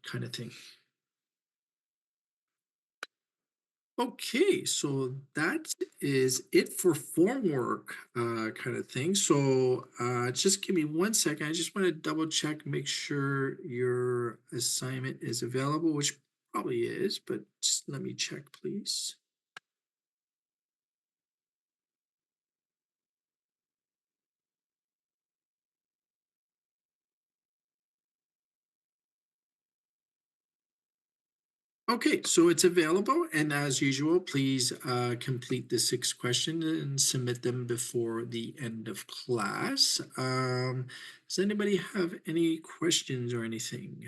kind of thing. Okay, so that is it for form work kind of thing. So just give me 1 second. I just want to double check, make sure your assignment is available, which probably is, but just let me check, please. Okay, so it's available, and as usual, please complete the 6 questions and submit them before the end of class. Does anybody have any questions or anything?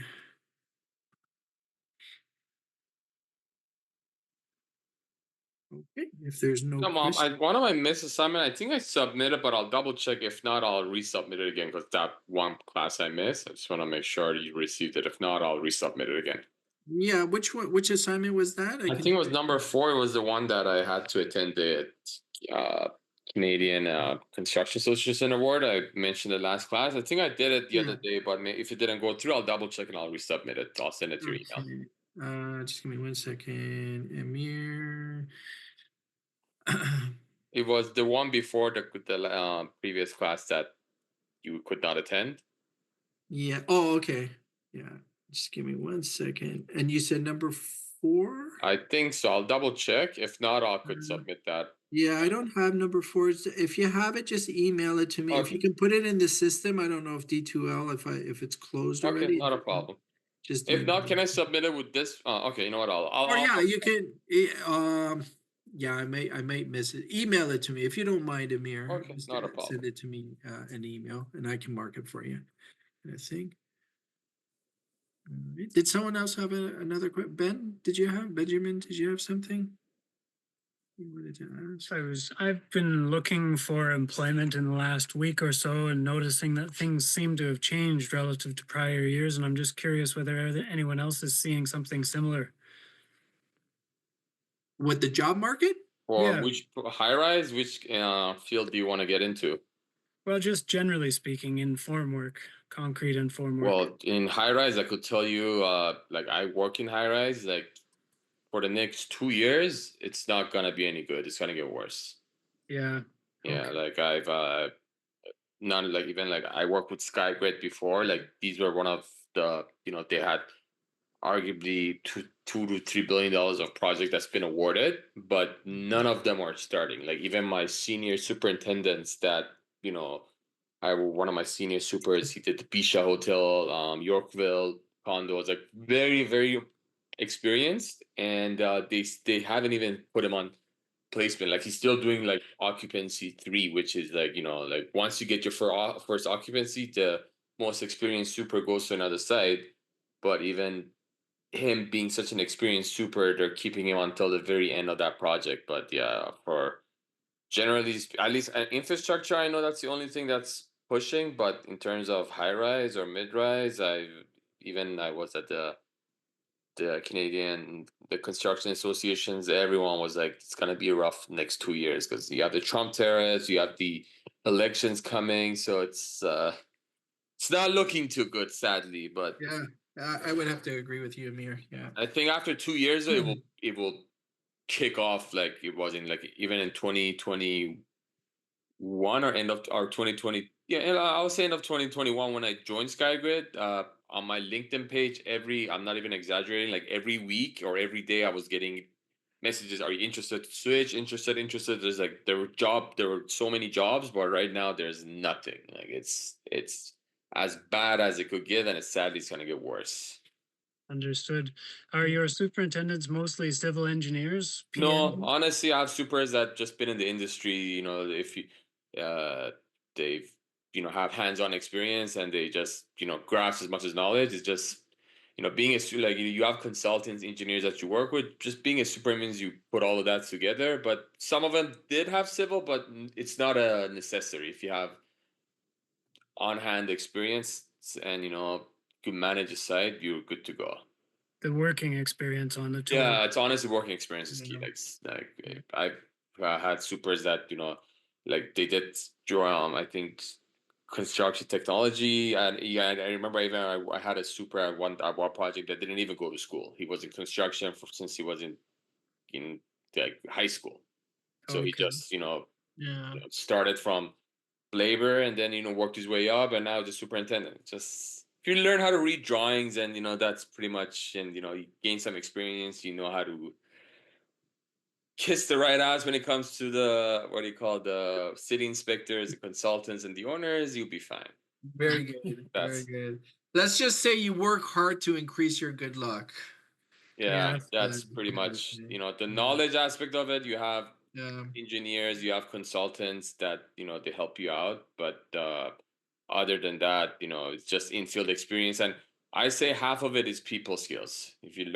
Okay, if there's no No, Mom, question, one of my missed assignment, I think I submitted, but I'll double check. If not, I'll resubmit it again because that one class I missed. I just want to make sure you received it. If not, I'll resubmit it again. yeah, which one, which assignment was that? I I can think it was number 4. It was the one that I had to attend the uh, Canadian Construction Association Award. I mentioned it last class. I think I did it the yeah, other day, but if it didn't go through, I'll double check and I'll resubmit it. I'll send it to your email. okay. Just give me 1 second, Amir. It was the one before the previous class that you could not attend. Yeah. Oh, okay. Yeah. Just give me 1 second. And you said number 4? I think so. I'll double check. If not, I could Uh, submit that. yeah, I don't have number 4. If you have it, just email it to me. If you Okay. can put it in the system, I don't know if D2L, if it's closed Okay, already. If not a you can problem. just If not, email can I it. submit it with this? Okay, you know what? Or yeah, I'll you can. Yeah, I might miss it. Email it to me if you don't mind, Amir. okay, Just not a send problem. it to me an email, and I can mark it for you. I think. Alright. Did someone else have another question? Ben, did you have Benjamin? Did you have something you wanted to ask? I've been looking for employment in the last week or so and noticing that things seem to have changed relative to prior years, and I'm just curious whether anyone else is seeing something similar. With the job market? For Yeah, which high rise, which field do you want to get into? well, just generally speaking, in form work, concrete and form work. Well, in high rise, I could tell you, like I work in high rise, like for the next 2 years, it's not gonna be any good. It's gonna get worse. Yeah. Yeah, Okay. like I've not like even like I worked with SkyGrid before. Like these were one of they had arguably $2 to $3 billion of project that's been awarded, but none of them are starting. Like even my senior superintendents that you know, I one of my senior supers, he did the Bisha Hotel, Yorkville condos, like very very experienced, and they haven't even put him on placement. Like he's still doing like occupancy 3, which is like like once you get your first occupancy, the most experienced super goes to another site. But even him being such an experienced super, they're keeping him until the very end of that project. But yeah, for generally, at least infrastructure, I know that's the only thing that's pushing. But in terms of high rise or mid rise, I was at the Canadian the construction associations. Everyone was like, it's gonna be a rough next 2 years because you have the Trump tariffs, you have the elections coming, so it's not looking too good, sadly. But Yeah, I would have to agree with you, Amir. Yeah. I think after 2 years, it will kick off like it was in like even in 2021 or end of or 2020. Yeah, I would say end of 2021 when I joined SkyGrid. On my LinkedIn page, I'm not even exaggerating. Like every week or every day, I was getting messages. Are you interested to switch? Interested. There were so many jobs, but right now there's nothing. Like it's as bad as it could get, and it's gonna get worse. Understood. Are your superintendents mostly civil engineers, No, PM? honestly, I have supers that just been in the industry. If you, they've have hands-on experience and they just grasp as much as knowledge. It's just being like you have consultants, engineers that you work with. Just being a super means you put all of that together. But some of them did have civil, but it's not a necessary. If you have on-hand experience and could manage a site, you're good to go. The working experience on the tool. Yeah, it's honestly working experience is key. Yeah. Like I've had supers that like they did I think construction technology. And yeah, I remember even I had a super at one project that didn't even go to school. He was in construction since he was in like high school. So he Okay. just Yeah. started from labor and then worked his way up, and now the superintendent. Just if you learn how to read drawings, and that's pretty much, and you gain some experience, you know how to kiss the right ass when it comes to the what do you call the city inspectors, the consultants, and the owners, you'll be fine. Very good. Very That's good. Let's just say you work hard to increase your good luck. Yeah, Yes. that's pretty much, Okay. the Yeah. knowledge aspect of it. You have Yeah. engineers, you have consultants that, they help you out. But other than that, it's just in-field experience. And I say half of it is people skills. If you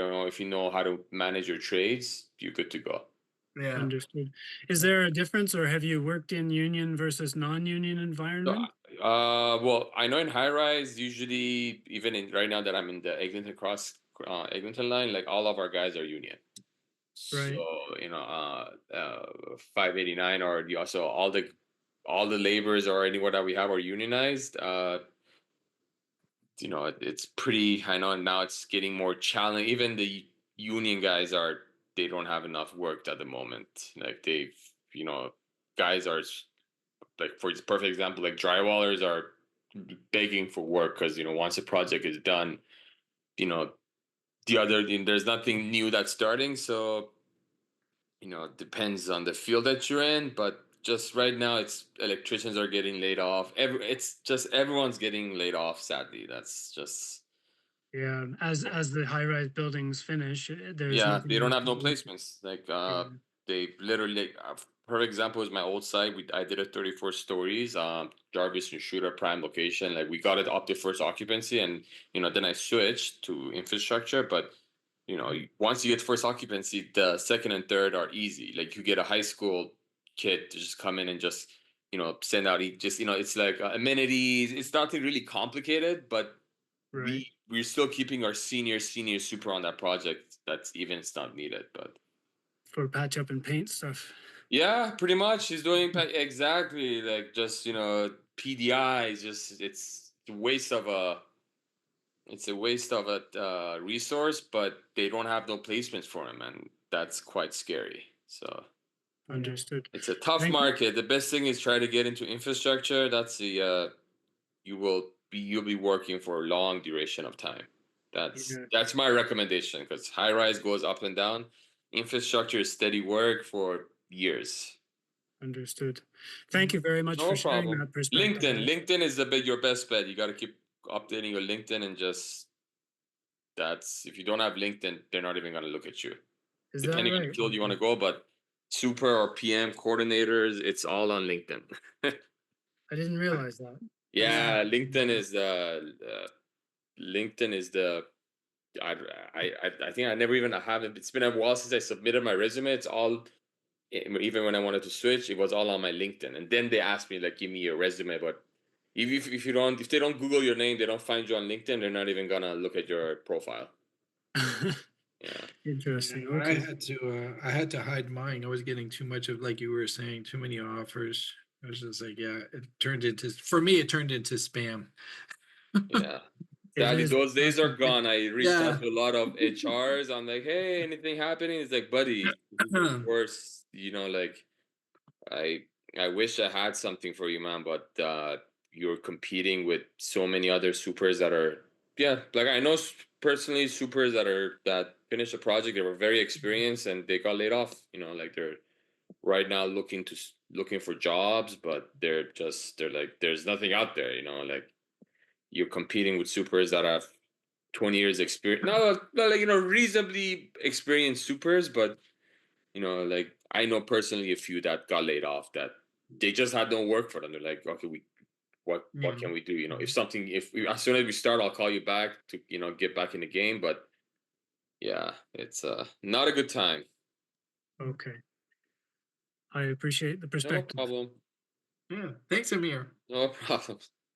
know how to manage your trades, you're good to go. Yeah. Understood. Is there a difference, or have you worked in union versus non-union So, environment? well, I know in high rise, usually, even in right now that I'm in the Eglinton line, like all of our guys are union. So, Right. 589, or also all the laborers or anywhere that we have are unionized. It's pretty. I know now it's getting more challenging. Even the union guys they don't have enough work at the moment. Like you know, guys are like, for perfect example, like drywallers are begging for work because once a project is done, you know there's nothing new that's starting. So it depends on the field that you're in, but just right now, it's electricians are getting laid off. It's just everyone's getting laid off. Sadly, that's just Yeah. As the high-rise buildings finish, there's yeah. They nothing don't else have to no do. placements. Like Yeah. they literally. Perfect example is my old site. I did it 34 stories. Jarvis and Shooter prime location. Like we got it up to first occupancy, and then I switched to infrastructure, but once you get first occupancy, the second and third are easy. Like you get a high school kid to just come in and just send out just it's like amenities. It's nothing really complicated, but Right. we're still keeping our senior super on that project. That's even it's not needed, but For patch up and paint stuff. yeah, pretty much he's doing exactly like just PDI is just it's a waste of a resource, but they don't have no placements for him, and that's quite scary. So Yeah. Understood. it's a tough Thank you. market. The best thing is try to get into infrastructure. That's you'll be working for a long duration of time. That's Yeah. that's my recommendation because high rise goes up and down. Infrastructure is steady work for years. Understood. Thank Mhm. you very much for No sharing problem. that perspective. LinkedIn is your best bet. You got to keep updating your LinkedIn, and just that's if you don't have LinkedIn, they're not even going to look at you. Is that Depending on the right? field you want Okay. to go, but super or PM coordinators, it's all on LinkedIn. I didn't realize that. Yeah. Yeah, LinkedIn is the I, I think I never even have it. It's been a while since I submitted my resume. It's all even when I wanted to switch, it was all on my LinkedIn. And then they asked me like, give me your resume. But if they don't Google your name, they don't find you on LinkedIn. They're not even gonna look at your profile. Yeah. Yeah, Interesting. I Okay. had to hide mine. I was getting too much of, like you were saying, too many offers. I was just like, yeah, it turned into, for me, it turned into spam. Yeah. It Sadly, is. those days Trust are me. gone. I reached out Yeah. to a lot of HRs. I'm like, hey, anything happening? It's like, buddy, this is the worst. Like I I wish I had something for you, man, but you're competing with so many other supers that are yeah. Like I know personally supers that finished a project. They were very experienced and they got laid off. Like they're right now looking for jobs, but they're like there's nothing out there. Like you're competing with supers that have 20 years experience. No, like reasonably experienced supers, but like I know personally a few that got laid off that they just had no work for them. They're like, okay, what Yeah. can we do? As soon as we start, I'll call you back to get back in the game. But yeah, it's not a good time. Okay. I appreciate the No perspective. problem. Yeah. Thanks, Amir. No problem.